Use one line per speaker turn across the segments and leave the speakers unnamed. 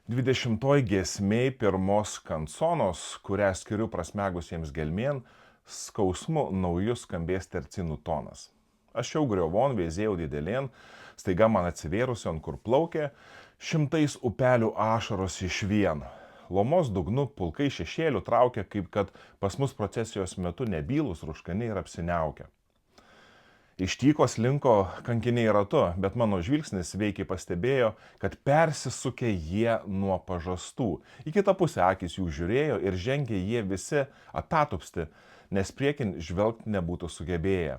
20 giesmėj pirmos kanconos, kurią skiriu prasmegusiems gelmėn, skausmu naujus skambės tercinų tonas. Aš jau griovon veizėjau didelėn, staiga man atsivėrusion, kur plaukė, šimtais upelių ašaros iš vien. Lomos dugnu pulkai šešėlių traukia, kaip kad pas mus procesijos metu nebylus rūškaniai ir apsiniaukia. Iš tykos linko kankiniai ratu, bet mano žvilgsnis veikiai pastebėjo, kad persisukę jie nuo pažastų. Į kitą pusę akis jų žiūrėjo ir žengė jie visi atatupsti, nes priekin žvelgti nebūtų sugebėję.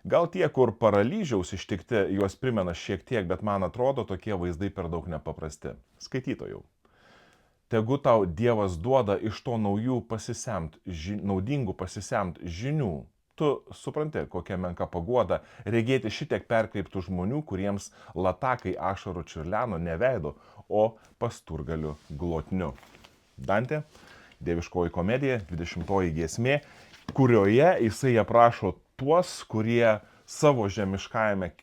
Gal tie, kur paralyžiaus ištikti, juos primena šiek tiek, bet man atrodo, tokie vaizdai per daug nepaprasti. Skaitytojau. Tegu tau Dievas duoda iš to naudingų pasisemt žinių. Tu supranti, kokia menka paguoda regėti šitiek perkreiptų žmonių, kuriems latakai ašarų čiurleno ne veidu, o pasturgaliu glotniu. Dantė, Dieviškoji komedija, 20 giesmė, kurioje jisai aprašo tuos, kurie savo žemiškajame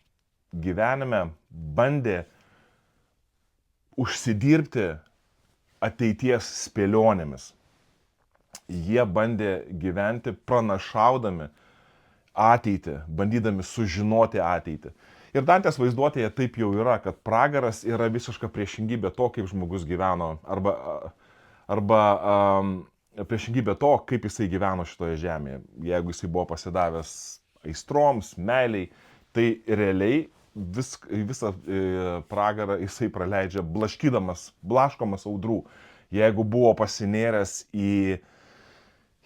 gyvenime bandė užsidirbti ateities spėlionėmis. Jie bandė gyventi pranašaudami ateitį, bandydami sužinoti ateitį. Ir Dantės vaizduotėje taip jau yra, kad pragaras yra visiška priešingybė to, kaip žmogus gyveno, arba priešingybė to, kaip jisai gyveno šitoje žemėje. Jeigu jisai buvo pasidavęs aistroms, meiliai, tai realiai visą pragarą jisai praleidžia blaškomas audrų. Jeigu buvo pasinėręs į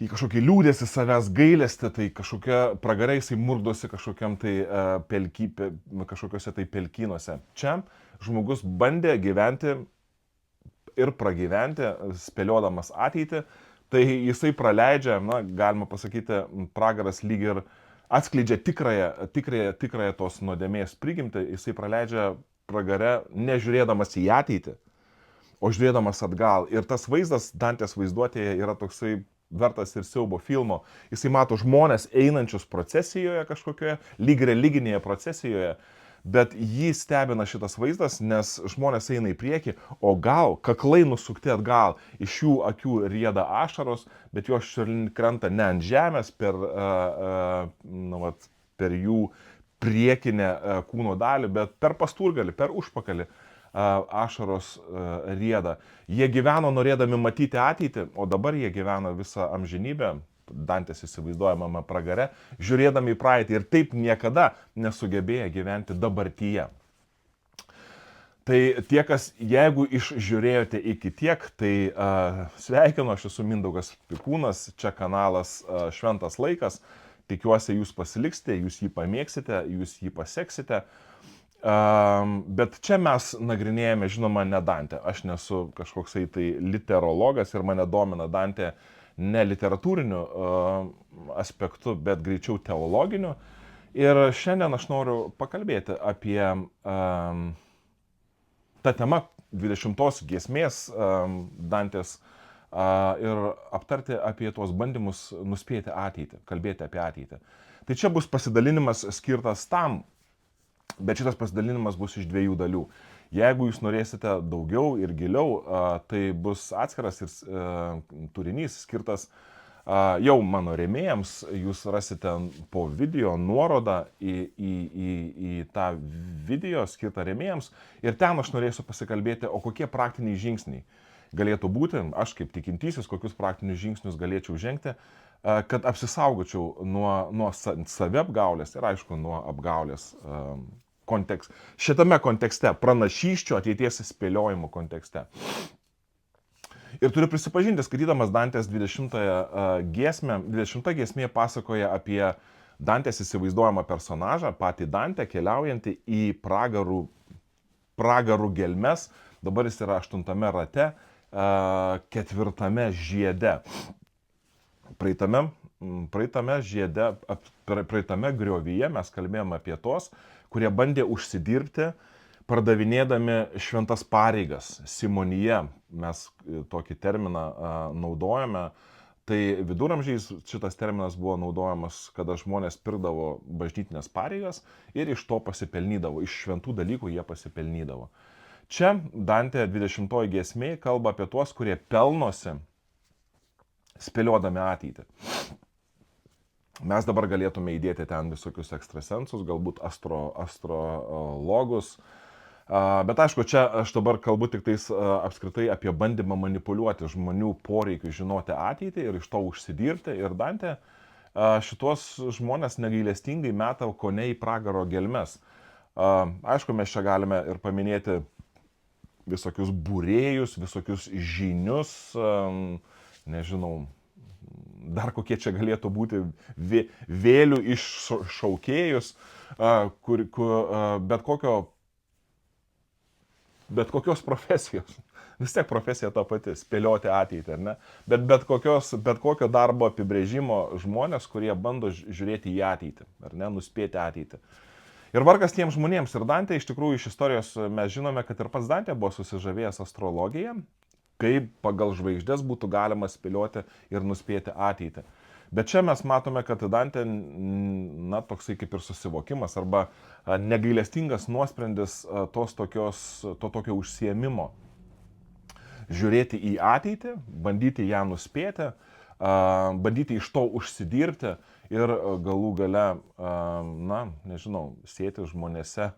kažkokį liūdėsi savęs gailestį, tai kažkokia pragarai jisai murdosi kažkokiuose tai pelkynuose. Čia žmogus bandė gyventi ir pragyventi, spėliodamas ateitį, tai jisai praleidžia, galima pasakyti, pragaras lyg ir atskleidžia tikrąją tos nuodėmės prigimtį, jisai praleidžia pragare nežiūrėdamas į ateitį, o žiūrėdamas atgal. Ir tas vaizdas Dantės vaizduotėje yra toksai vertas ir siaubo filmo. Jisai mato žmonės einančius procesijoje kažkokioje, lyg religinėje procesijoje, bet jį stebina šitas vaizdas, nes žmonės eina į priekį, o gal kaklai nusukti atgal, iš jų akių rieda ašaros, bet jos krenta ne ant žemės per jų priekinę kūno dalį, bet per pasturgalį, per užpakalį. Ašaros rieda. Jie gyveno norėdami matyti ateitį, o dabar jie gyvena visą amžinybę, Dantės įsivaizduojamame pragare, žiūrėdami į praeitį ir taip niekada nesugebėję gyventi dabartyje. Tai tie, kas, jeigu išžiūrėjote iki tiek, tai sveikinu, aš esu Mindaugas Pikūnas, čia kanalas Šventas laikas, tikiuosi jūs pasiliksite, jūs jį pamėgsite, jūs jį paseksite. Bet čia mes nagrinėjame, žinoma, ne Dantę. Aš nesu kažkoksai tai literologas ir mane domina Dantė ne literatūriniu aspektu, bet greičiau teologiniu. Ir šiandien aš noriu pakalbėti apie tą temą 20 giesmės Dantės ir aptarti apie tuos bandymus nuspėti ateitį, kalbėti apie ateitį. Tai čia bus pasidalinimas skirtas tam, bet šitas pasidalinimas bus iš 2 dalių. Jeigu jūs norėsite daugiau ir giliau, tai bus atskiras ir turinys skirtas jau mano rėmėjams. Jūs rasite po video nuorodą į tą video skirtą rėmėjams ir ten aš norėsiu pasikalbėti, o kokie praktiniai žingsniai galėtų būti, aš kaip tikintysis, kokius praktinius žingsnius galėčiau žengti, kad apsisaugočiau nuo saviapgaulės ir aišku nuo apgaulės šitame kontekste, pranašysčių ateities spėliojimų kontekste. Ir turiu prisipažinti, skaitydamas Dantės 20 giesmė pasakoja apie Dantės įsivaizduojamą personažą, patį Dantę, keliaujantį į pragarų gelmes, dabar jis yra 8 rate, 4 žiede. Praeitame griovyje mes kalbėjome apie tos, kurie bandė užsidirbti, pardavinėdami šventas pareigas. Simonija, mes tokį terminą naudojame. Tai viduramžiais šitas terminas buvo naudojamas, kada žmonės pirkdavo bažnytinės pareigas ir iš to pasipelnydavo, iš šventų dalykų jie pasipelnydavo. Čia Dantė 20 giesmė kalba apie tuos, kurie pelnosi spėliodami ateitį. Mes dabar galėtume įdėti ten visokius ekstrasensus, galbūt astrologus. Bet aišku, čia aš dabar kalbu tik tais apskritai apie bandymą manipuliuoti žmonių poreikiu žinoti ateitį ir iš to užsidirbti. Ir Dantė šitos žmonės negailestingai meta kone į pragaro gelmes. Aišku, mes čia galime ir paminėti visokius būrėjus, visokius žinius, nežinau, dar kokie čia galėtų būti vėlių iššaukėjus, bet kokios profesijos. Vis tiek profesija ta pati, spėlioti ateitį, ar ne? Bet kokio darbo apibrėžimo žmonės, kurie bando žiūrėti į ateitį, ar ne, nuspėti ateitį. Ir vargas tiems žmonėms. Ir Dantė, iš tikrųjų, iš istorijos mes žinome, kad ir pats Dantė buvo susižavėjęs astrologija, kaip pagal žvaigždės būtų galima spėlioti ir nuspėti ateitį. Bet čia mes matome, kad Dantė, na, toksai kaip ir susivokimas arba negailestingas nuosprendis to tokio užsiėmimo. Žiūrėti į ateitį, bandyti ją nuspėti, bandyti iš to užsidirbti ir galų gale, na, nežinau, sėti žmonėse,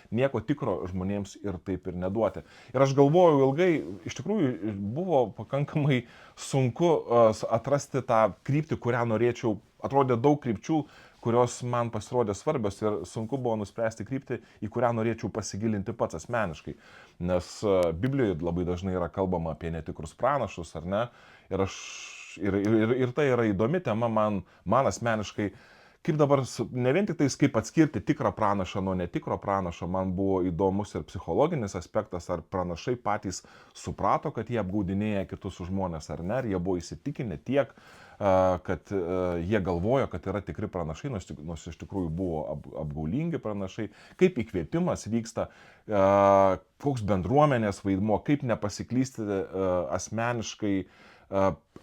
nieko tikro žmonėms ir taip ir neduoti. Ir aš galvojau ilgai, iš tikrųjų buvo pakankamai sunku atrasti tą kryptį, kurią norėčiau, atrodė daug krypčių, kurios man pasirodė svarbios ir sunku buvo nuspręsti kryptį, į kurią norėčiau pasigilinti pats asmeniškai. Nes Biblijoje labai dažnai yra kalbama apie netikrus pranašus, ar ne? Ir tai yra įdomi tema man asmeniškai, kaip dabar, ne vien tik tais kaip atskirti tikrą pranašą nuo netikro pranašo, man buvo įdomus ir psichologinis aspektas, ar pranašai patys suprato, kad jie apgaudinėja kitus žmonės, ar ne, ar jie buvo įsitikinę tiek, kad jie galvojo, kad yra tikri pranašai, nors iš tikrųjų buvo apgaulingi pranašai, kaip įkvėpimas vyksta, koks bendruomenės vaidmuo, kaip nepasiklysti asmeniškai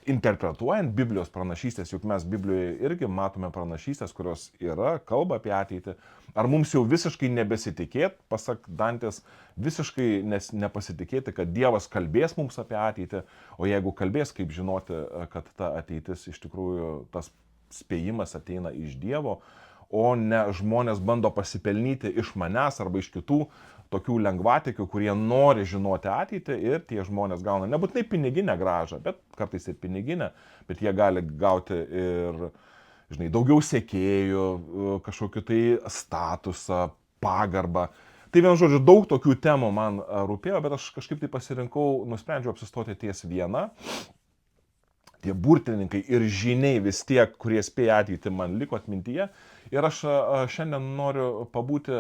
interpretuojant Biblijos pranašystės, juk mes Biblijoje irgi matome pranašystės, kurios yra, kalba apie ateitį. Ar mums jau visiškai nebesitikėti, pasak Dantės, visiškai nepasitikėti, kad Dievas kalbės mums apie ateitį, o jeigu kalbės, kaip žinoti, kad ta ateitis iš tikrųjų, tas spėjimas ateina iš Dievo, o ne žmonės bando pasipelnyti iš manęs arba iš kitų tokių lengvatikių, kurie nori žinoti ateitį ir tie žmonės gauna nebūtinai piniginę grąžą, bet kartais ir piniginę, bet jie gali gauti ir, žinai, daugiau sekėjų, kažkokiu tai statusą, pagarbą. Tai vienu žodžiu, daug tokių temų man rūpėjo, bet aš kažkaip tai pasirinkau, nusprendžiau apsistoti ties viena. Tie burtininkai ir žiniai vis tiek, kurie spėja ateitį, man liko atmintyje. Ir aš šiandien noriu pabūti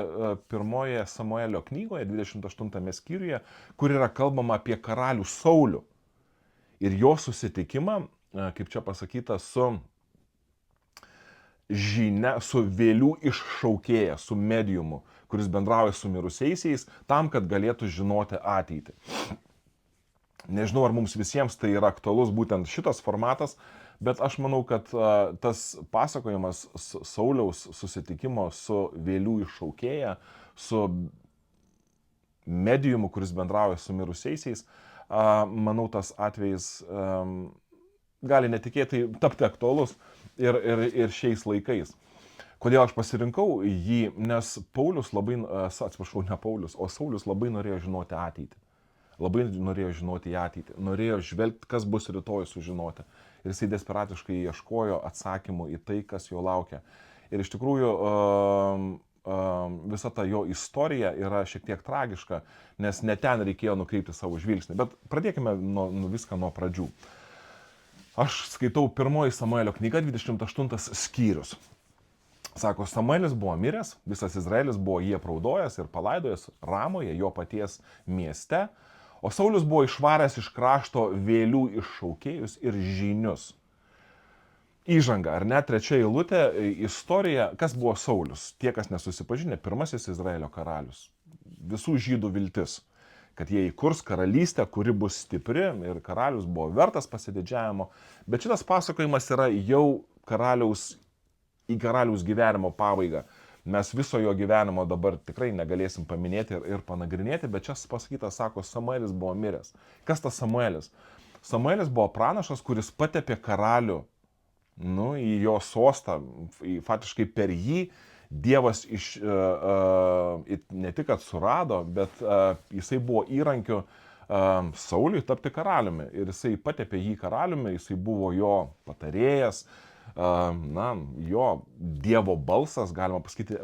pirmoje Samuelio knygoje, 28 skyriuje, kur yra kalbama apie karalių Saulių. Ir jo susitikimą, kaip čia pasakyta, su žinia, su vėlių iššaukėja, su mediumu, kuris bendrauja su mirusiaisiais, tam, kad galėtų žinoti ateitį. Nežinau, ar mums visiems tai yra aktualus būtent šitas formatas, bet aš manau, kad tas pasakojimas Sauliaus susitikimo su vėlių iššaukėja, su mediumu, kuris bendrauja su mirusiaisiais, manau, tas atvejis gali netikėtai tapti aktualus ir šiais laikais. Kodėl aš pasirinkau jį? Nes Paulius labai, atsiprašau, ne Paulius, o Saulius labai norėjo žinoti ateitį. Labai norėjo žinoti į ateitį, norėjo žvelgti, kas bus rytoj sužinoti. Ir jisai desperatiškai ieškojo atsakymų į tai, kas jo laukia. Ir iš tikrųjų visa ta jo istorija yra šiek tiek tragiška, nes ne ten reikėjo nukreipti savo žvilgsnį. Bet pradėkime viską nuo pradžių. Aš skaitau pirmoji Samuelio knyga, 28 skyrius. Sako, Samuelis buvo miręs, visas Izraelis buvo jį apraudojęs ir palaidojęs Ramoje, jo paties mieste, o Saulius buvo išvaręs iš krašto vėlių iššaukėjus ir žinius. Įžanga, ar ne, trečia eilutė, istorija, kas buvo Saulius? Tie, kas nesusipažinę, pirmasis Izraelio karalius. Visų žydų viltis, kad jie įkurs karalystę, kuri bus stipri ir karalius buvo vertas pasididžiavimo. Bet šitas pasakojimas yra jau į karaliaus gyvenimo pabaigą. Mes viso jo gyvenimo dabar tikrai negalėsim paminėti ir panagrinėti, bet čia pasakyta, sako, Samuelis buvo miręs. Kas tas Samuelis? Samuelis buvo pranašas, kuris patepė karalių, į jo sostą, faktiškai per jį Dievas ne tik kad surado, bet jisai buvo įrankiu Sauliui tapti karaliumi. Ir jisai patepė jį karaliumi, jisai buvo jo patarėjas, jo Dievo balsas, galima pasakyti,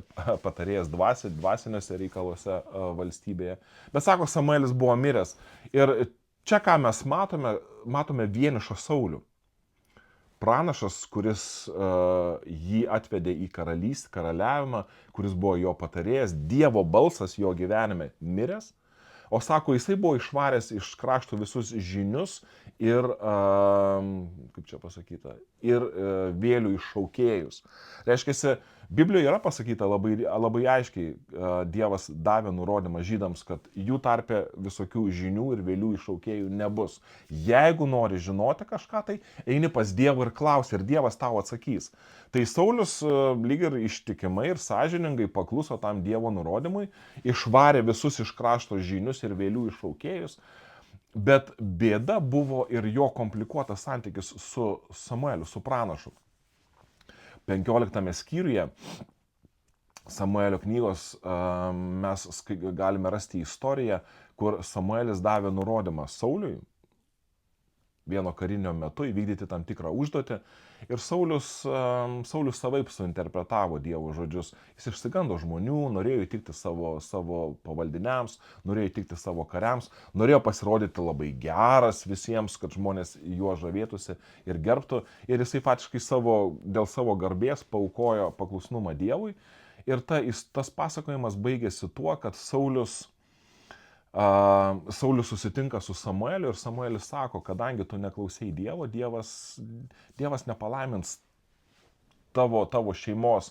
patarėjas dvasiniuose reikaluose valstybėje. Bet sako, Samuelis buvo miręs. Ir čia ką mes matome vienišą Saulių. Pranašas, kuris jį atvedė į karaliavimą, kuris buvo jo patarėjas, Dievo balsas jo gyvenime miręs. O sako, jisai buvo išvaręs iš krašto visus žinius ir, kaip čia pasakyta, ir vėlių iššaukėjus. Reiškia, Biblijoje yra pasakyta labai aiškiai, Dievas davė nurodymą žydams, kad jų tarpe visokių žinių ir vėlių iššaukėjų nebus. Jeigu nori žinoti kažką, tai eini pas Dievą ir klausi, ir Dievas tau atsakys. Tai Saulius lyg ir ištikimai ir sąžiningai pakluso tam Dievo nurodymui, išvarė visus iš krašto žinius ir vėlių iššaukėjus, bet bėda buvo ir jo komplikuotas santykis su Samueliu, su pranašu. 15 skyriuje Samuelio knygos mes galime rasti istoriją, kur Samuelis davė nurodymą Sauliui vieno karinio metu įvykdyti tam tikrą užduotį ir Saulius savaip suinterpretavo Dievo žodžius. Jis išsigando žmonių, norėjo įtikti savo pavaldiniams, norėjo įtikti savo kariams, norėjo pasirodyti labai geras visiems, kad žmonės juo žavėtųsi ir gerbtų. Ir jisai faktiškai dėl savo garbės paaukojo paklusnumą Dievui. Ir tas pasakojimas baigėsi tuo, kad Saulius susitinka su Samueliu ir Samuelis sako, kadangi tu neklausei Dievo, Dievas nepalaimins tavo šeimos,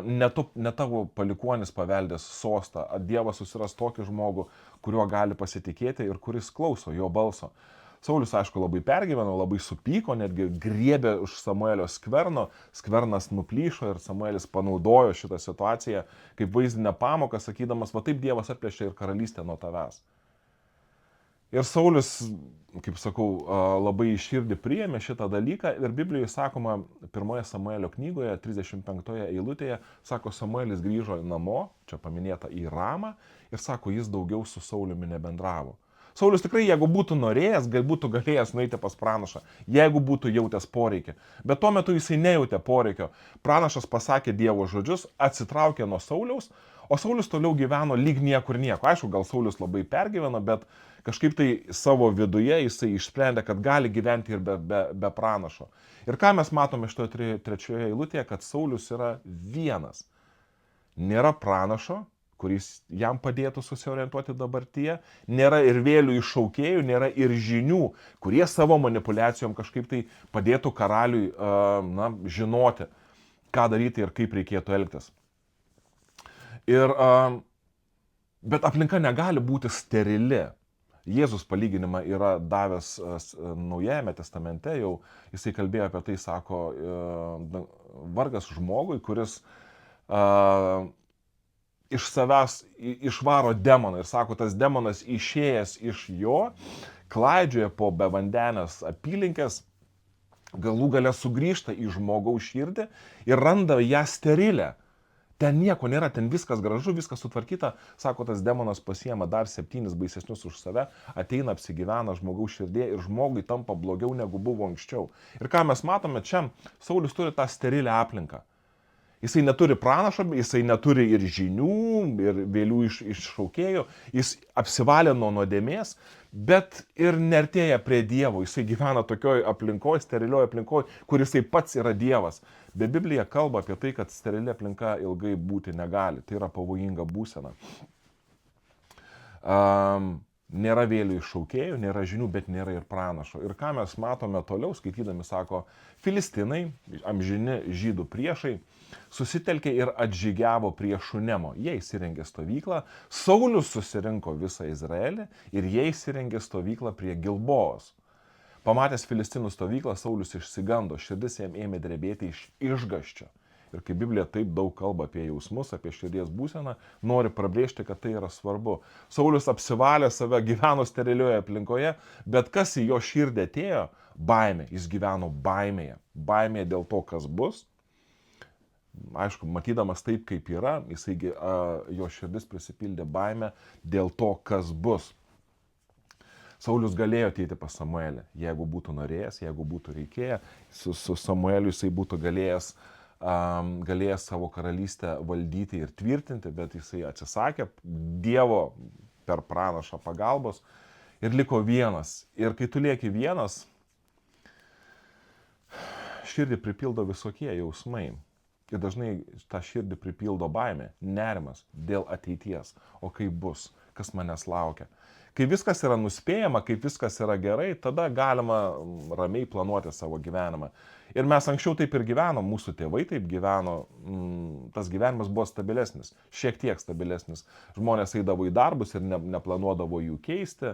ne tavo palikuonis paveldės sostą, Dievas susiras tokį žmogų, kuriuo gali pasitikėti ir kuris klauso jo balso. Saulius, aišku, labai pergyveno, labai supyko, netgi griebė už Samuelio skverno, skvernas nuplyšo ir Samuelis panaudojo šitą situaciją kaip vaizdinę pamoką, sakydamas, va taip Dievas atplėšė ir karalystę nuo tavęs. Ir Saulius, kaip sakau, labai į širdį priėmė šitą dalyką ir Biblijoje sakoma, 1 Samuelio knygoje, 35 eilutėje, sako, Samuelis grįžo namo, čia paminėta į Ramą, ir sako, jis daugiau su Sauliumi nebendravo. Saulius tikrai, jeigu būtų norėjęs, būtų galėjęs nueiti pas pranašą, jeigu būtų jautęs poreikį. Bet tuo metu jisai nejautė poreikio. Pranašas pasakė Dievo žodžius, atsitraukė nuo Sauliaus, o Saulius toliau gyveno lyg niekur nieko. Aišku, gal Saulius labai pergyveno, bet kažkaip tai savo viduje jisai išsprendė, kad gali gyventi ir be pranašo. Ir ką mes matome šitoje trečioje eilutėje, kad Saulius yra vienas. Nėra pranašo, kuris jam padėtų susiorientuoti dabartyje, nėra ir vėlių iššaukėjų, nėra ir žinių, kurie savo manipulacijom kažkaip tai padėtų karaliui žinoti, ką daryti ir kaip reikėtų elgtis. Bet aplinka negali būti sterili. Jėzus palyginimą yra davęs Naujajame testamente, jau jisai kalbėjo apie tai, sako, vargas žmogui, kuris iš savęs išvaro demoną ir sako, tas demonas išėjęs iš jo, klaidžioja po bevandenės apylinkės, galų gale sugrįžta į žmogaus širdį ir randa ją sterilę. Ten nieko nėra, ten viskas gražu, viskas sutvarkyta, sako, tas demonas pasiema dar 7 baisesnius už save, ateina, apsigyvena žmogaus širdėje ir žmogui tampa blogiau negu buvo anksčiau. Ir ką mes matome čia, Saulius turi tą sterilę aplinką. Jisai neturi pranašo, jisai neturi ir žinių, ir vėlių iššaukėjų, jis apsivalė nuo nuodėmės, bet ir neartėja prie Dievo, jisai gyvena tokioj aplinkoje, sterilioje aplinkoje, kur jisai pats yra Dievas. Bet Biblija kalba apie tai, kad sterili aplinka ilgai būti negali, tai yra pavojinga būsena. Nėra vėlių iššaukėjų, nėra žinių, bet nėra ir pranašo. Ir ką mes matome toliau, skaitydami, sako, Filistinai, amžini žydų priešai, susitelkė ir atžygiavo prie Šunemo. Jie įsirengė stovyklą, Saulius susirinko visą Izraelį ir jie įsirengė stovyklą prie Gilbojos. Pamatęs Filistinų stovyklą, Saulius išsigando, širdis jam ėmė drebėti iš išgąsčio. Ir kai Biblija taip daug kalba apie jausmus, apie širdies būseną, nori prabrėžti, kad tai yra svarbu. Saulius apsivalė save, gyveno sterilioje aplinkoje, bet kas į jo širdį atėjo? Baimė. Jis gyveno baimėje. Baimėje dėl to, kas bus. Aišku, matydamas taip, kaip yra, jo širdis prisipildė baimę dėl to, kas bus. Saulius galėjo ateiti pas Samuelį, jeigu būtų norėjęs, jeigu būtų reikėję. Su Samueliu jisai būtų galėjęs savo karalystę valdyti ir tvirtinti, bet jisai atsisakė Dievo per pranašą pagalbos ir liko vienas. Ir kai tu lieki vienas, širdį pripildo visokie jausmai. Ir dažnai tą širdį pripildo baimė, nerimas dėl ateities. O kaip bus, kas manęs laukia. Kai viskas yra nuspėjama, kaip viskas yra gerai, tada galima ramiai planuoti savo gyvenimą. Ir mes anksčiau taip ir gyvenom, mūsų tėvai taip gyveno, tas gyvenimas buvo stabilesnis, šiek tiek stabilesnis. Žmonės eidavo į darbus ir neplanuodavo jų keisti,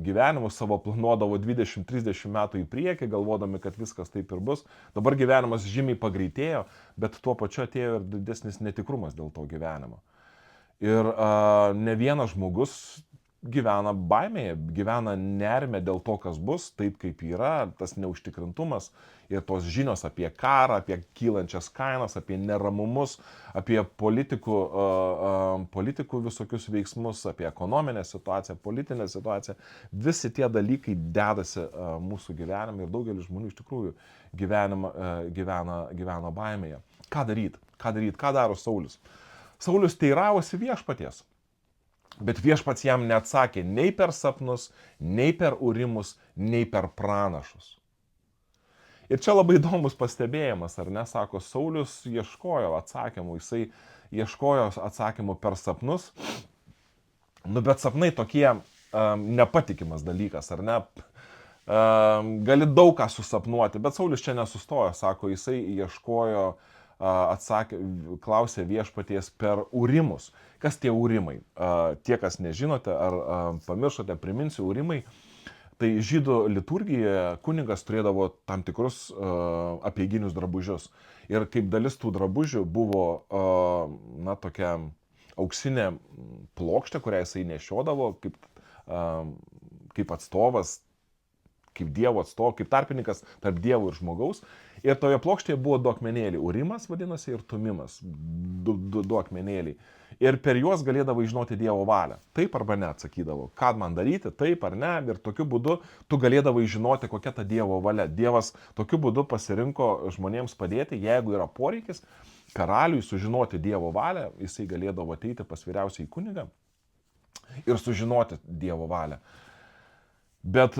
gyvenimus savo planuodavo 20-30 metų į priekį, galvodami, kad viskas taip ir bus. Dabar gyvenimas žymiai pagreitėjo, bet tuo pačiu atėjo ir didesnis netikrumas dėl to gyvenimo. Ir ne vienas žmogus gyvena baimėje, gyvena nerime dėl to, kas bus, taip kaip yra, tas neužtikrintumas ir tos žinios apie karą, apie kylančias kainas, apie neramumus, apie politikų visokius veiksmus, apie ekonominę situaciją, politinę situaciją. Visi tie dalykai dedasi mūsų gyvenime ir daugelis žmonių iš tikrųjų gyvena baimėje. Ką daryti? Ką daro Saulius? Saulius teiravosi viešpaties, bet viešpats jam neatsakė nei per sapnus, nei per urimus, nei per pranašus. Ir čia labai įdomus pastebėjimas, ar ne, sako, Saulius ieškojo atsakymų, jisai ieškojo atsakymų per sapnus, bet sapnai tokie nepatikimas dalykas, ar ne, gali daug ką susapnuoti, bet Saulius čia nesustojo, sako, jisai ieškojo klausė viešpaties per urimus. Kas tie urimai? Tie, kas nežinote ar pamiršote, priminsiu, urimai. Tai žydų liturgijoje kunigas turėdavo tam tikrus apieiginius drabužius. Ir kaip dalis tų drabužių buvo tokia auksinė plokštė, kurią jisai nešiodavo kaip atstovas, kaip Dievo atstovas, kaip tarpininkas tarp Dievo ir žmogaus. Ir toje plokštėje buvo du akmenėliai. Urimas vadinasi ir tumimas. Du akmenėliai. Ir per juos galėdavai žinoti Dievo valią. Taip arba ne, atsakydavo. Ką man daryti, taip ar ne. Ir tokiu būdu tu galėdavai žinoti, kokia ta Dievo valia. Dievas tokiu būdu pasirinko žmonėms padėti, jeigu yra poreikis, karaliui sužinoti Dievo valią, jisai galėdavo ateiti pas vyriausiąjį kunigą ir sužinoti Dievo valią. Bet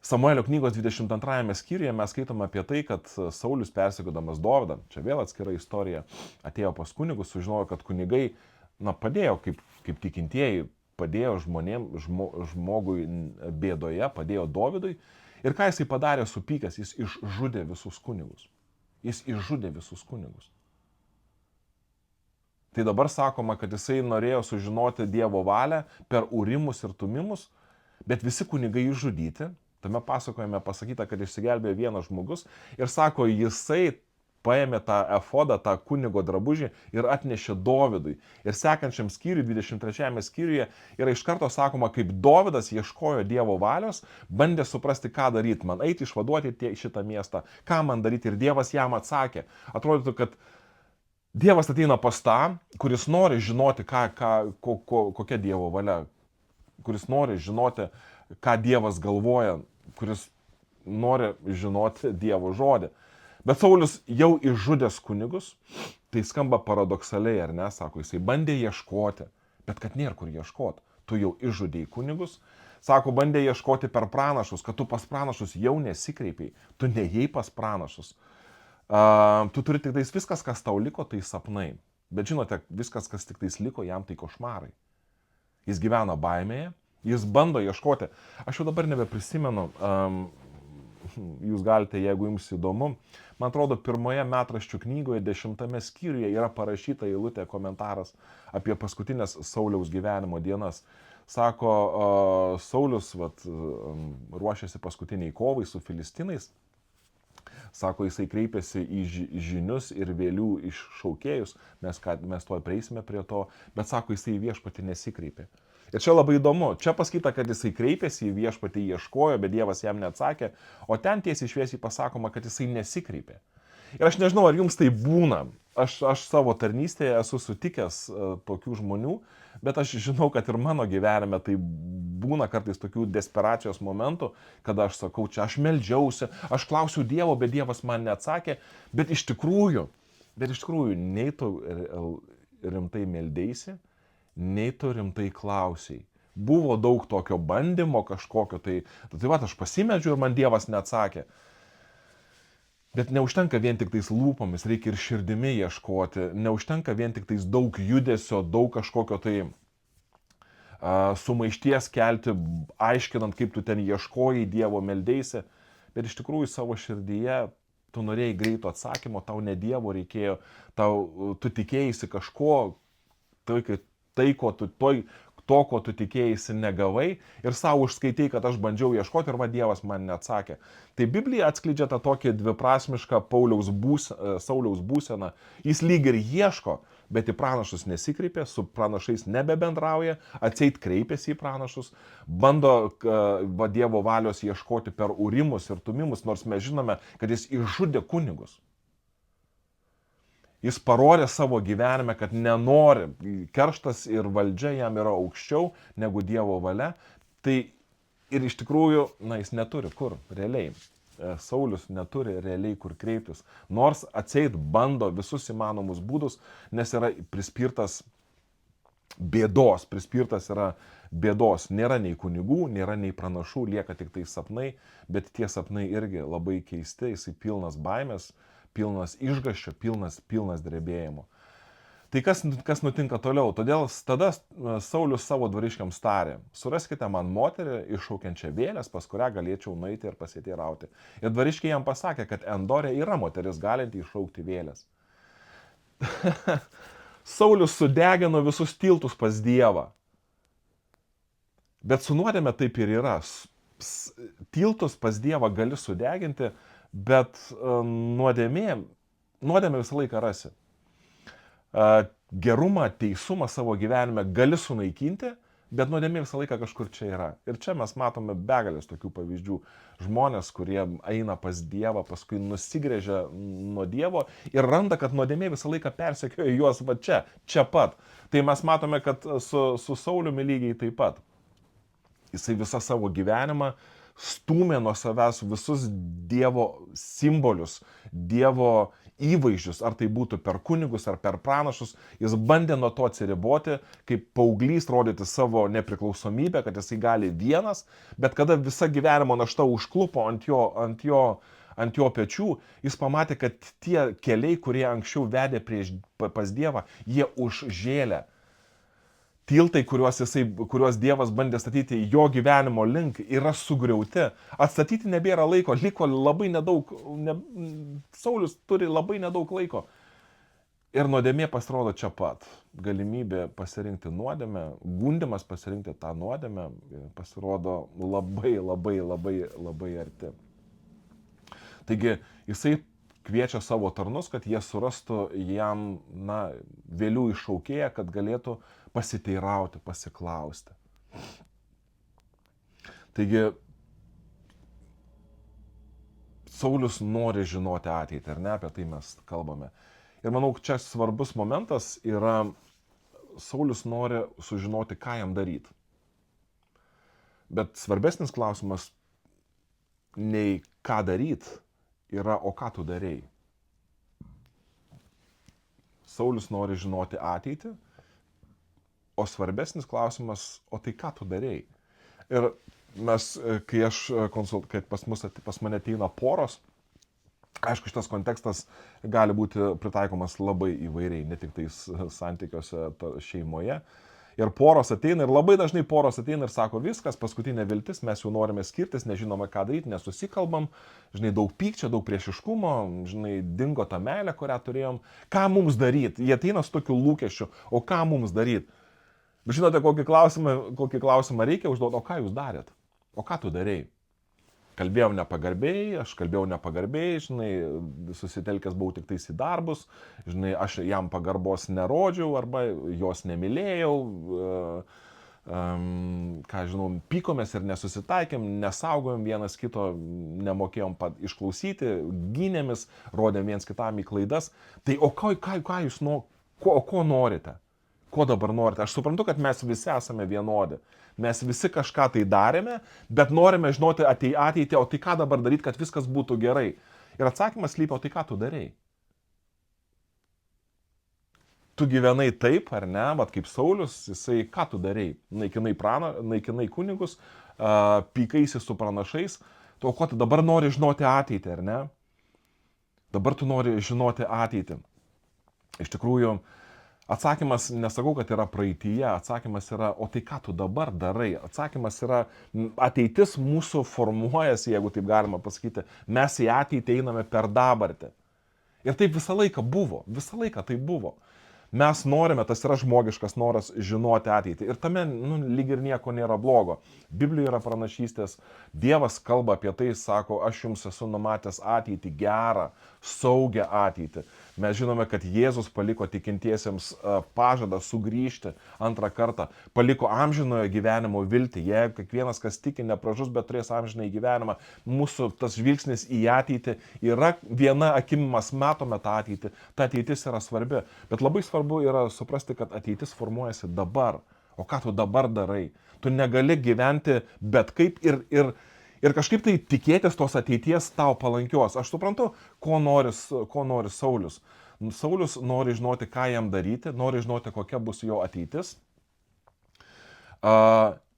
Samuelio knygos 22 skyriuje mes skaitome apie tai, kad Saulius persekiodamas Dovydą, čia vėl atskira istorija, atėjo pas kunigus, sužinojo, kad kunigai padėjo kaip tikintieji, padėjo žmogui bėdoje, padėjo Dovydui. Ir ką jisai padarė supykęs, jis išžudė visus kunigus. Tai dabar sakoma, kad jisai norėjo sužinoti Dievo valią per urimus ir tumimus, bet visi kunigai išžudyti. Tame pasakojime pasakyta, kad išsigelbėjo vienas žmogus ir sako, jisai paėmė tą efodą, tą kunigo drabužį ir atnešė Dovydui. Ir sekančiam skyriui, 23 skyriuje, yra iš karto sakoma, kaip Dovydas ieškojo Dievo valios, bandė suprasti, ką daryti, man eiti išvaduoti šitą miestą, ką man daryti. Ir Dievas jam atsakė. Atrodytų, kad Dievas ateina pas tą, kuris nori žinoti, kokia Dievo valia, kuris nori žinoti, ką Dievas galvoja, kuris nori žinoti Dievo žodį. Bet Saulius jau išžudęs kunigus, tai skamba paradoksaliai, ar ne, sako, jisai bandė ieškoti, bet kad nėra kur ieškoti. Tu jau išžudėjai kunigus, sako, bandė ieškoti per pranašus, kad tu pas pranašus jau nesikreipiai, tu neėjai pas pranašus. Tu turi tik tais viskas, kas tau liko, tai sapnai. Bet žinote, viskas, kas tik tais liko, jam tai košmarai. Jis gyvena baimėje. Jis bando ieškoti. Aš jau dabar nebeprisimenu, jūs galite, jeigu jums įdomu. Man atrodo, pirmoje metraščių knygoje, 10 skyriuje yra parašyta eilutė, komentaras apie paskutinės Sauliaus gyvenimo dienas. Sako, Saulius ruošiasi paskutiniai kovai su filistinais. Sako, jisai kreipėsi į žinius ir vėlių iššaukėjus, mes tuoj prieisime prie to, bet sako, jisai į viešpatį nesikreipė. Ir čia labai įdomu, čia pasakyta, kad jisai kreipėsi į viešpatį, ieškojo, bet Dievas jam neatsakė, o ten tiesiai šviesiai pasakoma, kad jisai nesikreipė. Ir aš nežinau, ar jums tai būna. Aš savo tarnystėje esu sutikęs tokių žmonių, bet aš žinau, kad ir mano gyvenime tai būna kartais tokių desperacijos momentų, kada aš sakau, čia aš meldžiausi, aš klausiu Dievo, bet Dievas man neatsakė, bet iš tikrųjų, nei tu rimtai meldėsi, nei tu rimtai klausiai. Buvo daug tokio bandymo kažkokio, tai va, aš pasimeldžiu ir man Dievas neatsakė. Bet neužtenka vien tik tais lūpomis, reikia ir širdimi ieškoti, neužtenka vien tik tais daug judesio, daug kažkokio tai sumaišties kelti, aiškinant, kaip tu ten ieškojai Dievo, meldėsi, bet iš tikrųjų savo širdyje tu norėjai greito atsakymo, tau ne Dievo reikėjo, tu tikėjai kažko, ko tu tikėjai negavai ir savo užskaitai, kad aš bandžiau ieškoti ir va Dievas man neatsakė. Tai Biblija atskleidžia tą tokį dviprasmišką Sauliaus būseną. Jis lyg ir ieško, bet į pranašus nesikreipė, su pranašais nebebendrauja, atseit kreipiasi į pranašus, bando Dievo valios ieškoti per urimus ir tumimus, nors mes žinome, kad jis išžudė kunigus. Jis parodė savo gyvenime, kad nenori, kerštas ir valdžia jam yra aukščiau negu Dievo valia. Tai ir iš tikrųjų, jis neturi kur realiai. Saulius neturi realiai kur kreiptis. Nors atseit bando visus įmanomus būdus, nes yra prispirtas yra bėdos. Nėra nei kunigų, nėra nei pranašų, lieka tik tai sapnai, bet tie sapnai irgi labai keisti, jisai pilnas baimės, pilnas išgąsčio, pilnas drebėjimo. Tai kas nutinka toliau? Todėl tada Saulius savo dvariškiams tarė, suraskite man moterį iššaukiančią vėlės, pas kurią galėčiau nueiti ir pasiteirauti. Ir dvariškiai jam pasakė, kad Endore yra moteris galinti iššaukti vėlės. Saulius sudegino visus tiltus pas Dievą. Bet su nuodėme taip ir yra. Tiltus pas Dievą gali sudeginti, bet nuodėmė visą laiką rasi. Gerumą, teisumą savo gyvenime gali sunaikinti, bet nuodėmė visą laiką kažkur čia yra. Ir čia mes matome begalės tokių pavyzdžių. Žmonės, kurie eina pas Dievą, paskui nusigręžia nuo Dievo ir randa, kad nuodėmė visą laiką persekioja juos va čia pat. Tai mes matome, kad su Sauliumi lygiai taip pat. Jisai visą savo gyvenimą stūmė nuo savęs visus Dievo simbolius, Dievo įvaizdžius, ar tai būtų per kunigus, ar per pranašus. Jis bandė nuo to atsiriboti, kaip paauglys rodyti savo nepriklausomybę, kad jisai gali vienas, bet kada visa gyvenimo našta užklupo ant jo pečių, jis pamatė, kad tie keliai, kurie anksčiau vedė pas Dievą, jie užžėlė. Tiltai, kuriuos Dievas bandė statyti jo gyvenimo link, yra sugriauti. Atstatyti nebėra laiko, liko labai nedaug, Saulius turi labai nedaug laiko. Ir nuodėmė pasirodo čia pat. Galimybė pasirinkti nuodėmę, gundimas pasirinkti tą nuodėmę pasirodo labai arti. Taigi jisai kviečia savo tarnus, kad jie surastų jam vėlių iššaukėją, kad galėtų pasiteirauti, pasiklausti. Taigi, Saulius nori žinoti ateitį, ar ne, apie tai mes kalbame. Ir manau, čia svarbus momentas yra, Saulius nori sužinoti, ką jam daryti. Bet svarbesnis klausimas, nei ką daryti, yra, o ką tu darei. Saulius nori žinoti ateitį, o svarbesnis klausimas, o tai ką tu darei. Ir mes, kai pas mane ateina poros, aišku, šitas kontekstas gali būti pritaikomas labai įvairiai, ne tik tais santykiuose šeimoje. Ir poros ateina, ir labai dažnai poros ateina ir sako, viskas, paskutinė viltis, mes jau norime skirtis, nežinome ką daryti, nesusikalbam, daug pykčio, daug priešiškumo, dingo ta meilė, kurią turėjom. Ką mums daryti? Jie ateina su tokiu lūkesčiu, o ką mums daryti? Bet žinote, kokį klausimą reikia užduoti, o ką jūs darėt? O ką tu darei? Kalbėjau nepagarbiai, aš kalbėjau nepagarbiai, žinai, susitelkęs buvau tik tais į darbus, žinai, aš jam pagarbos nerodžiau arba jos nemylėjau, ką žinau, pykomės ir nesusitaikėm, nesaugojom vienas kito, nemokėjom išklausyti, gynėmis, rodėm viens kitam į klaidas. Tai o ką jūs ko norite? Ko dabar norite? Aš suprantu, kad mes visi esame vienodi. Mes visi kažką tai darėme, bet norime žinoti ateitį, o tai ką dabar daryti, kad viskas būtų gerai. Ir atsakymas slypi, o tai ką tu darei? Tu gyvenai taip, ar ne, vat kaip Saulius, jisai ką tu darei? Naikinai kunigus, pykaisi su pranašais, o ko tu dabar nori žinoti ateitį, ar ne? Dabar tu nori žinoti ateitį. Iš tikrųjų, atsakymas, nesakau, kad yra praeityje, atsakymas yra, o tai ką tu dabar darai? Atsakymas yra, ateitis mūsų formuojasi, jeigu taip galima pasakyti, mes į ateitį einame per dabartį. Ir taip visą laiką tai buvo. Mes norime, tas yra žmogiškas noras žinoti ateitį. Ir tame, lyg ir nieko nėra blogo. Biblijoje yra pranašystės, Dievas kalba apie tai, sako, aš jums esu numatęs ateitį, gerą, saugią ateitį. Mes žinome, kad Jėzus paliko tikintiesiems pažadą sugrįžti antrą kartą, paliko amžinojo gyvenimo viltį. Jeigu kiekvienas, kas tiki, nepražus, bet turės amžinąjį gyvenimą, mūsų tas žvilgsnis į ateitį yra viena akim, mes matome tą ateitį, ta ateitis yra svarbi, bet labai svarbu yra suprasti, kad ateitis formuojasi dabar. O ką tu dabar darai? Tu negali gyventi bet kaip ir kažkaip tai tikėtis tos ateities tau palankios. Aš suprantu, ko nori Saulius. Saulius nori žinoti, ką jam daryti, nori žinoti, kokia bus jo ateitis.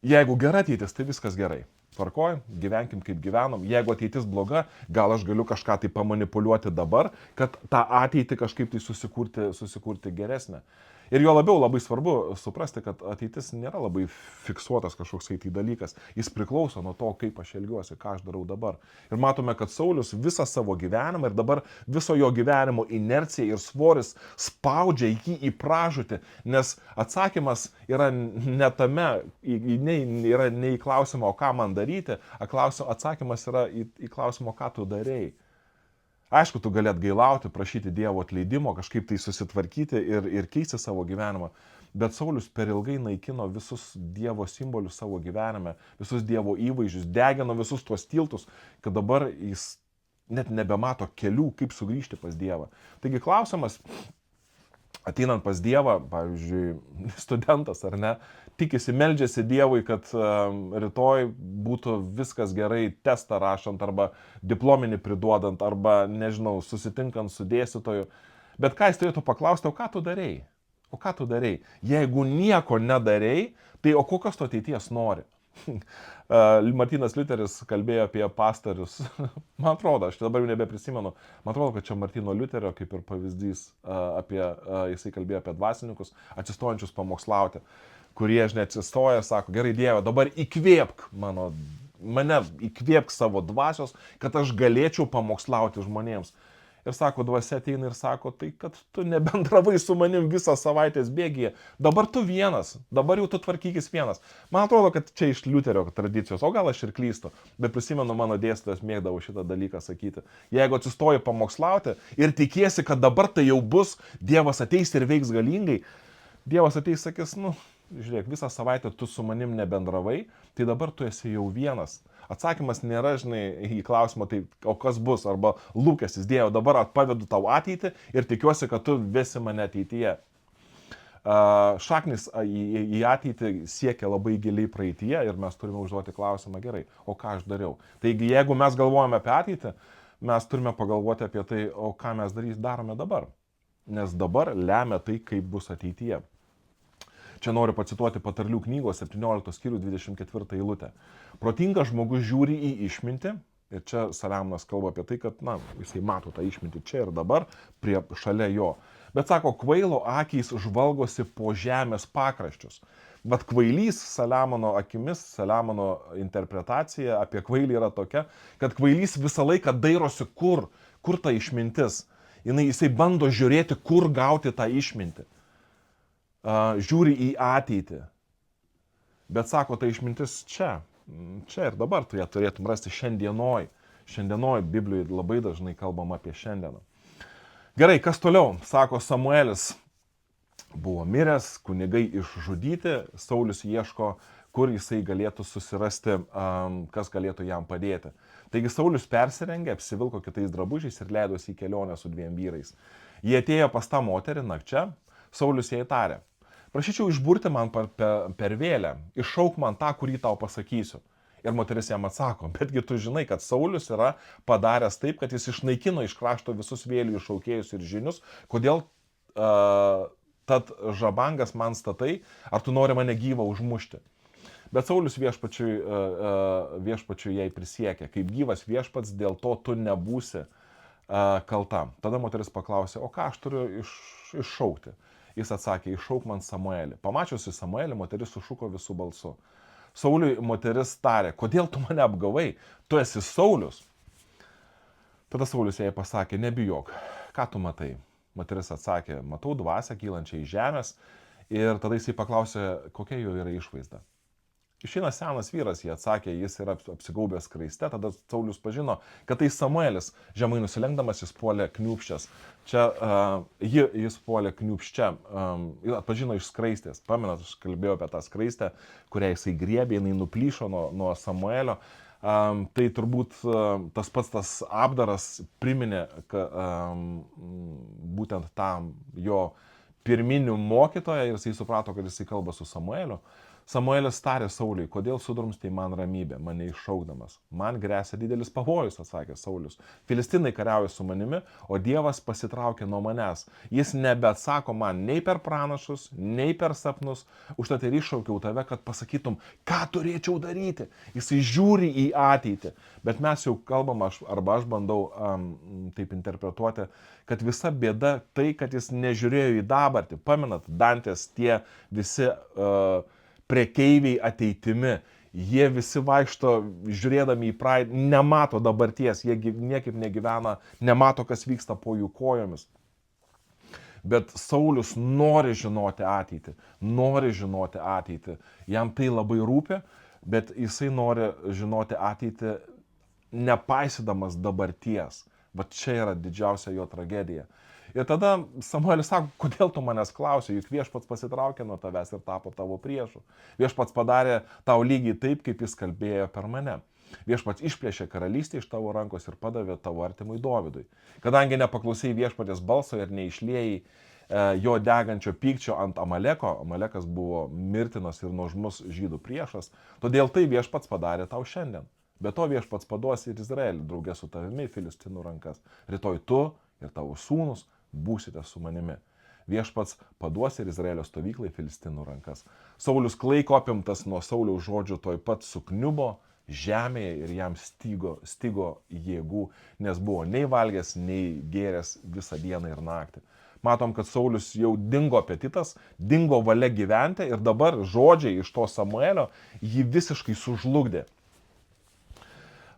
Jeigu gera ateitis, tai viskas gerai. Tvarkoj, gyvenkim kaip gyvenom. Jeigu ateitis bloga, gal aš galiu kažką tai pamanipuliuoti dabar, kad tą ateitį kažkaip tai susikurti geresnę. Ir jo labiau labai svarbu suprasti, kad ateitis nėra labai fiksuotas kažkoks tai dalykas. Jis priklauso nuo to, kaip aš elgiuosi, ką aš darau dabar. Ir matome, kad Saulius visą savo gyvenimą ir dabar viso jo gyvenimo inercija ir svoris spaudžia jį į pražūtį, nes atsakymas yra ne tame, yra ne į klausimą, o ką man daryti, atsakymas yra į klausimą, ką tu darei. Aišku, tu gali atgailauti, prašyti Dievo atleidimo, kažkaip tai susitvarkyti ir keisti savo gyvenimą. Bet Saulius per ilgai naikino visus Dievo simbolius savo gyvenime, visus Dievo įvaizdžius, degino visus tuos tiltus, kad dabar jis net nebemato kelių, kaip sugrįžti pas Dievą. Taigi klausimas, ateinant pas Dievą, pavyzdžiui, studentas ar ne, tikisi, meldžiasi Dievui, kad rytoj būtų viskas gerai testą rašant arba diplominį priduodant arba, nežinau, susitinkant su dėstytoju. Bet ką jis turėtų paklausti, o ką tu darei? O ką tu darei? Jeigu nieko nedarei, tai o kokios tu ateities nori? Martynas Liuteris kalbėjo apie pastorius. Man atrodo, aš dabar jau nebeprisimenu, man atrodo, kad čia Martyno Liuterio kaip ir pavyzdys, jisai kalbėjo apie dvasininkus atsistojančius pamokslauti, kurie, žinai, atsistoja, sako, gerai Dieve, dabar įkvėpk mane įkvėpk savo dvasios, kad aš galėčiau pamokslauti žmonėms. Ir sako, dvasia ateina ir sako, tai kad tu nebendravai su manim visą savaitės bėgyje, dabar tu vienas, dabar jau tu tvarkykis vienas. Man atrodo, kad čia iš Liuterio tradicijos, o gal aš ir klystu, bet prisimenu, mano dėstytojas mėgdavo šitą dalyką sakyti. Jeigu atsistoji pamokslauti ir tikiesi, kad dabar tai jau bus, Dievas ateis ir veiks galingai, Dievas ateis, sakys, žiūrėk, visą savaitę tu su manim nebendravai, tai dabar tu esi jau vienas. Atsakymas nėra, žinai, į klausimą, tai o kas bus, arba lūkestis, Dieve, dabar pavedu tau ateitį ir tikiuosi, kad tu vesi mane ateityje. Šaknis į ateitį siekia labai giliai praeityje ir mes turime užduoti klausimą, gerai, o ką aš dariau. Taigi, jeigu mes galvojame apie ateitį, mes turime pagalvoti apie tai, o ką mes darome dabar. Nes dabar lemia tai, kaip bus ateityje. Čia noriu pacituoti Patarlių knygos 17 skyrių 24 eilutę. Protingas žmogus žiūri į išmintį, ir čia Saliamonas kalba apie tai, kad, jisai mato tą išmintį čia ir dabar, šalia jo. Bet sako, kvailo akys žvalgosi po žemės pakraščius. Bet kvailys Saliamono akimis, Saliamono interpretacija apie kvailį yra tokia, kad kvailys visą laiką dairosi kur ta išmintis. Jisai bando žiūrėti, kur gauti tą išmintį. Žiūri į ateitį. Bet sako, ta išmintis čia, čia ir dabar tu ją turėtum rasti šiandienoj. Šiandienoj Biblijoje labai dažnai kalbam apie šiandieną. Gerai, kas toliau? Sako Samuelis buvo miręs, kunigai išžudyti, Saulius ieško, kur jisai galėtų susirasti, kas galėtų jam padėti. Taigi Saulius persirengė, apsivilko kitais drabužiais ir leidosi į kelionę su 2 vyrais. Jie atėjo pas tą moterį nakčia, Saulius jai tarė: prašyčiau išburti man per vėlę, iššauk man tą, kurį tau pasakysiu. Ir moteris jam atsako: betgi tu žinai, kad Saulius yra padaręs taip, kad jis išnaikino iš krašto visus vėlių iššaukėjus ir žinius, kodėl tad žabangas man statai, ar tu nori mane gyvą užmušti? Bet Saulius viešpačiui jai prisiekė: kaip gyvas viešpats, dėl to tu nebūsi kalta. Tada moteris paklausė: o ką aš turiu iššaukti? Jis atsakė: iššauk man Samuelį. Pamačiusi Samuelį, moteris sušuko visų balsu. Sauliui moteris tarė: kodėl tu mane apgavai? Tu esi Saulius. Tada Saulius jai pasakė: nebijok, ką tu matai? Moteris atsakė: matau dvasią kylančią iš žemės. Ir tada jisai paklausė, kokia jo yra išvaizda. Išeina senas vyras, jie atsakė, jis yra apsigaubęs skraiste. Tada Saulius pažino, kad tai Samuelis. Žemai nusilenkdamas jis puolė kniūpščias. Čia jis puolė kniūpščia, atpažino iš skraistės. Pamenat, aš kalbėjau apie tą skraistę, kurią jisai griebė, jinai nuplyšo nuo Samuelio. Tai turbūt tas pats tas apdaras priminė būtent tam jo pirminių mokytoją ir jisai suprato, kad jisai kalba su Samueliu. Samuelis tarė Sauliui: kodėl sudrumstai man ramybę, mane iššaukdamas? Man gresia didelis pavojus, atsakė Saulius. Filistinai kariauja su manimi, o Dievas pasitraukė nuo manęs. Jis nebeatsako man nei per pranašus, nei per sapnus. Užtat ir iššaukiau tave, kad pasakytum, ką turėčiau daryti. Jisai žiūri į ateitį. Bet mes jau kalbam, arba aš bandau taip interpretuoti, kad visa bėda tai, kad jis nežiūrėjo į dabartį. Pamenat, Dantės tie visi prekeiviai ateitimi, jie visi vaikšto žiūrėdami į praeitį, nemato dabarties, jie niekaip negyvena, nemato, kas vyksta po jų kojomis. Bet Saulius nori žinoti ateitį, jam tai labai rūpi, bet jisai nori žinoti ateitį nepaisydamas dabarties. Va čia yra didžiausia jo tragedija. Ir tada Samuelis sako: kodėl tu manęs klausi, juk viešpats pasitraukė nuo tavęs ir tapo tavo priešu. Viešpats padarė tau lygiai taip, kaip jis kalbėjo per mane. Viešpats išplėšė karalystę iš tavo rankos ir padavė tavo artimui Dovydui. Kadangi nepaklausai viešpatės balso ir neišliejai jo degančio pykčio ant Amaleko, Amalekas buvo mirtinas ir nuožmus žydų priešas, todėl tai viešpats padarė tau šiandien. Be to viešpats paduos ir Izraelį draugė su tavimi į Filistinų rankas. Rytoj tu ir tavo sūnus būsite su manimi. Viešpats paduos ir Izraelio stovyklai Filistinų rankas. Saulius klaiko apimtas nuo Sauliaus žodžių toj pat sukniubo žemėje ir jam stigo jėgų, nes buvo nei valgęs, nei gėręs visą dieną ir naktį. Matom, kad Saulius jau dingo apetitas, dingo valia gyventi ir dabar žodžiai iš to Samuelio jį visiškai sužlugdė.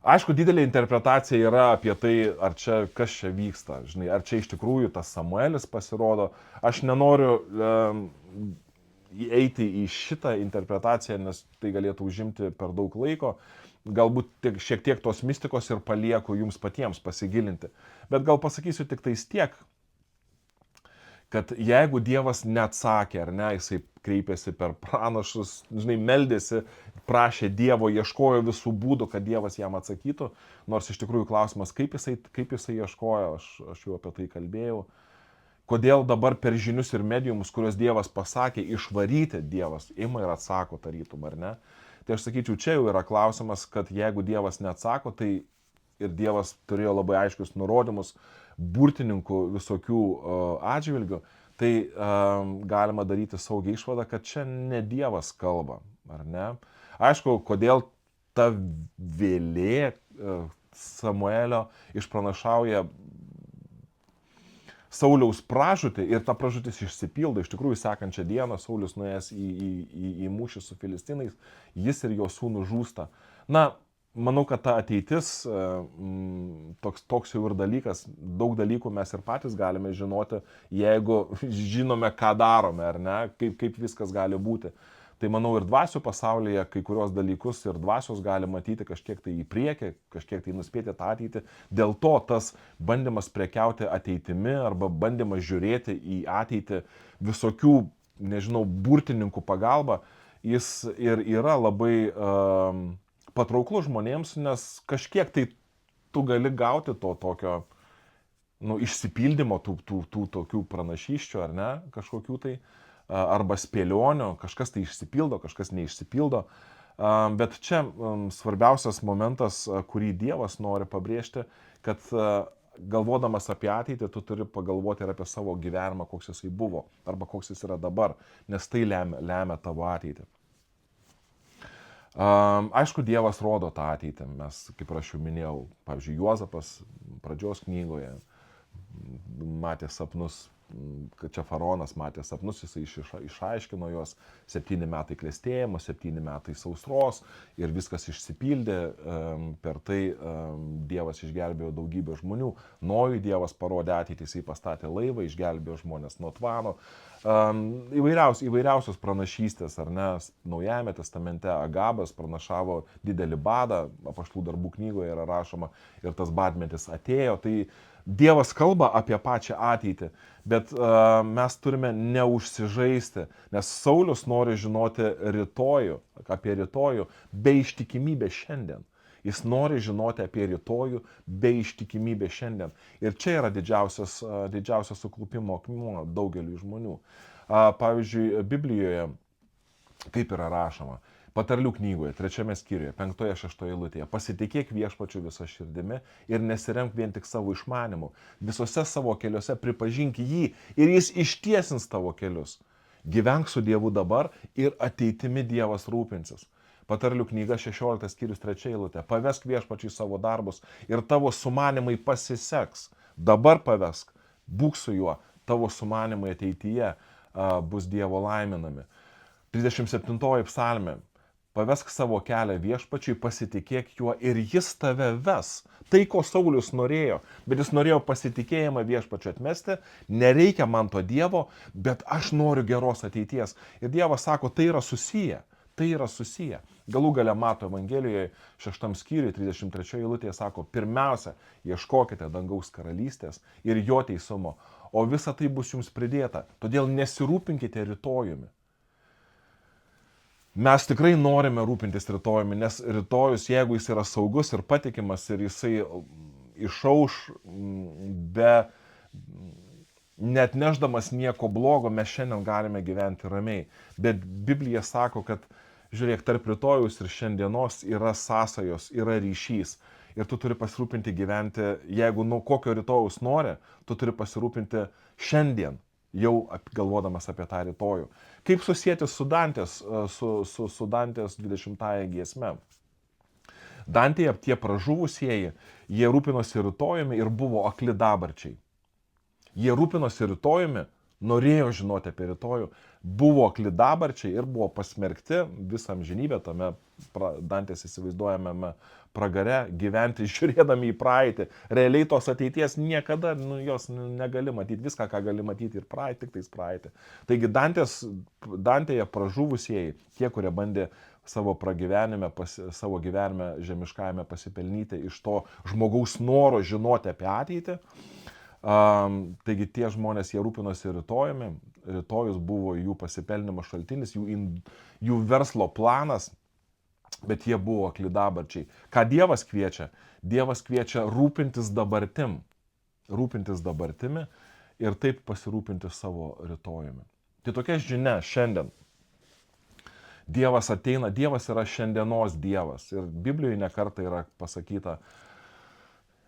Aišku, didelė interpretacija yra apie tai, kas čia vyksta, žinai, ar čia iš tikrųjų tas Samuelis pasirodo. Aš nenoriu eiti į šitą interpretaciją, nes tai galėtų užimti per daug laiko. Galbūt šiek tiek tos mistikos ir palieku jums patiems pasigilinti. Bet gal pasakysiu tik tais tiek, kad jeigu Dievas neatsakė, ar ne, jisai kreipėsi per pranašus, žinai, meldėsi, prašė Dievo, ieškojo visų būdų, kad Dievas jam atsakytų, nors iš tikrųjų klausimas, kaip jisai ieškojo, aš jau apie tai kalbėjau, kodėl dabar per žinius ir mediumus, kuriuos Dievas pasakė, išvaryti Dievas ima ir atsako tarytum, ar ne? Tai aš sakyčiau, čia jau yra klausimas, kad jeigu Dievas neatsako, tai ir Dievas turėjo labai aiškius nurodymus burtininkų visokių atžvilgių, tai galima daryti saugiai išvadą, kad čia ne Dievas kalba, ar ne? Aišku, kodėl ta vėlė Samuelio išpranašauja Sauliaus pražūtį ir ta pražūtis išsipildo. Iš tikrųjų, sekančią dieną Saulius nuėjęs į mūšį su Filistinais, jis ir jo sūnus žūsta. Na, manau, kad ta ateitis, toks jau ir dalykas, daug dalykų mes ir patys galime žinoti, jeigu žinome, ką darome, ar ne, kaip viskas gali būti. Tai manau ir dvasių pasaulyje kai kurios dalykus ir dvasios gali matyti kažkiek tai į priekį, kažkiek tai nuspėti tą ateitį. Dėl to tas bandymas prekiauti ateitimi arba bandymas žiūrėti į ateitį visokių, nežinau, burtininkų pagalba, jis ir yra labai patrauklus žmonėms, nes kažkiek tai tu gali gauti to tokio, išsipildymo tų tokių pranašyščių, ar ne, kažkokių tai, arba spėlionių, kažkas tai išsipildo, kažkas neišsipildo. Bet čia svarbiausias momentas, kurį Dievas nori pabrėžti, kad galvodamas apie ateitį, tu turi pagalvoti ir apie savo gyvenimą, koks jisai buvo, arba koks jis yra dabar, nes tai lemia tavo ateitį. Aišku, Dievas rodo tą ateitį. Mes, kaip aš jau minėjau, pavyzdžiui, Juozapas pradžios knygoje matė sapnus, kad čia faraonas matė sapnus, jisai išaiškino juos, 7 metai klestėjimo, 7 metai sausros ir viskas išsipildė, per tai Dievas išgelbėjo daugybę žmonių, Nojui Dievas parodė ateitį, jisai pastatė laivą, išgelbėjo žmonės nuo tvano, įvairiausios pranašystės, ar ne, Naujajame testamente Agabas pranašavo didelį badą, Apaštalų darbų knygoje yra rašoma, ir tas badmetis atėjo, tai Dievas kalba apie pačią ateitį, bet mes turime neužsižaisti, nes Saulius nori žinoti apie rytojų be ištikimybės šiandien. Jis nori žinoti apie rytojų be ištikimybės šiandien. Ir čia yra didžiausias suklupimo akmuo daugeliui žmonių. Pavyzdžiui, Biblijoje, kaip yra rašoma, Patarlių knygoje, 3 skyriuje, 5-6 eilutėje, pasitikėk Viešpačiu visą širdimi ir nesiremk vien tik savo išmanimu. Visose savo keliuose pripažink jį ir jis ištiesins tavo kelius. Gyvenk su Dievu dabar ir ateitimi Dievas rūpinsis. Patarlių knyga 16 skyrius 3 eilutė. Pavesk Viešpačiui savo darbus ir tavo sumanimai pasiseks. Dabar pavesk, būk su juo, tavo sumanimai ateityje bus Dievo laiminami. 37 psalmė. Pavesk savo kelią Viešpačiui, pasitikėk juo ir jis tave ves. Tai, ko Saulius norėjo, bet jis norėjo pasitikėjimą Viešpačiu atmesti, nereikia man to Dievo, bet aš noriu geros ateities. Ir Dievas sako, tai yra susiję. Tai yra susiję. Galų gale Mato Evangelijoje 6 skyriuje 33 eilutėje sako, pirmiausia, ieškokite dangaus karalystės ir jo teisumo, o visa tai bus jums pridėta. Todėl nesirūpinkite rytojumi. Mes tikrai norime rūpintis rytojumi, nes rytojus, jeigu jis yra saugus ir patikimas ir jisai išauš be net neždamas nieko blogo, mes šiandien galime gyventi ramiai. Bet Biblija sako, kad žiūrėk, tarp rytojus ir šiandienos yra sąsajos, yra ryšys. Ir tu turi pasirūpinti gyventi, jeigu nuo kokio rytojus nori, tu turi pasirūpinti šiandien, jau galvodamas apie tą rytojų. Kaip susijęti su Dantės 20 giesme? Dantėje tie pražuvusieji, jie rūpinosi rytojumi ir buvo akli dabarčiai. Jie rūpinosi rytojumi, norėjo žinoti apie rytojų, buvo akli dabarčiai ir buvo pasmerkti visą amžinybę tame Dantės įsivaizduojamame pragare gyventi žiūrėdami į praeitį. Realiai tos ateities niekada jos negali matyti, viską, ką gali matyti ir praeitį, tik tais praeitį. Taigi Dantėje pražuvusieji, tie, kurie bandė savo gyvenime žemiškajame pasipelnyti iš to žmogaus noro žinoti apie ateitį, taigi tie žmonės, jie rūpinosi rytojumi, rytojus buvo jų pasipelnimo šaltinis, jų verslo planas, bet jie buvo akli dabarčiai. Ką Dievas kviečia? Dievas kviečia rūpintis dabartimi ir taip pasirūpinti savo rytojumi. Tai tokia žinia šiandien. Dievas ateina, Dievas yra šiandienos Dievas. Ir Biblijoje nekartą yra pasakyta,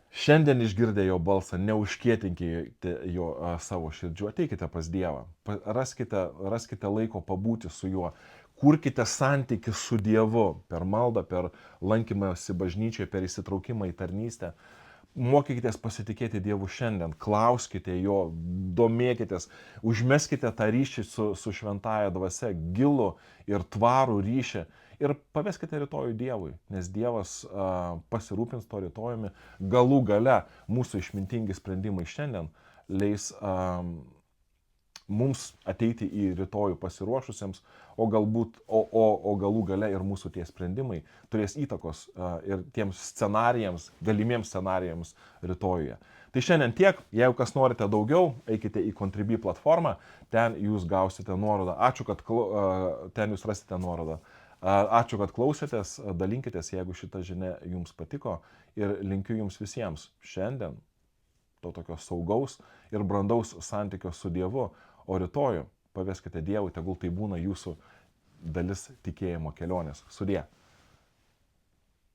šiandien išgirdę jo balsą, neužkietinkite jo savo širdžių, ateikite pas Dievą, raskite laiko pabūti su juo, kurkite santykį su Dievu per maldą, per lankymąsi bažnyčioje, per įsitraukimą į tarnystę. Mokykitės pasitikėti Dievu šiandien, klauskite jo, domėkitės, užmeskite tą ryšį su šventąja dvasia, gilų ir tvarų ryšį. Ir paveskite rytojų Dievui, nes Dievas pasirūpins to rytojumi. Galų gale mūsų išmintingi sprendimai šiandien leis mums ateiti į rytojų pasiruošusiems, o galbūt, o galų gale ir mūsų tie sprendimai turės įtakos ir tiems scenarijams, galimiems scenarijams rytojuje. Tai šiandien tiek, jeigu kas norite daugiau, eikite į Contribui platformą, ten jūs gausite nuorodą. Ačiū, kad ten jūs rasite nuorodą. Ačiū, kad klausėtės, dalinkitės, jeigu šita žinia jums patiko ir linkiu jums visiems šiandien to tokio saugaus ir brandaus santykio su Dievu, o rytojų paveskite Dievui, tegul tai būna jūsų dalis tikėjimo kelionės. Sudie.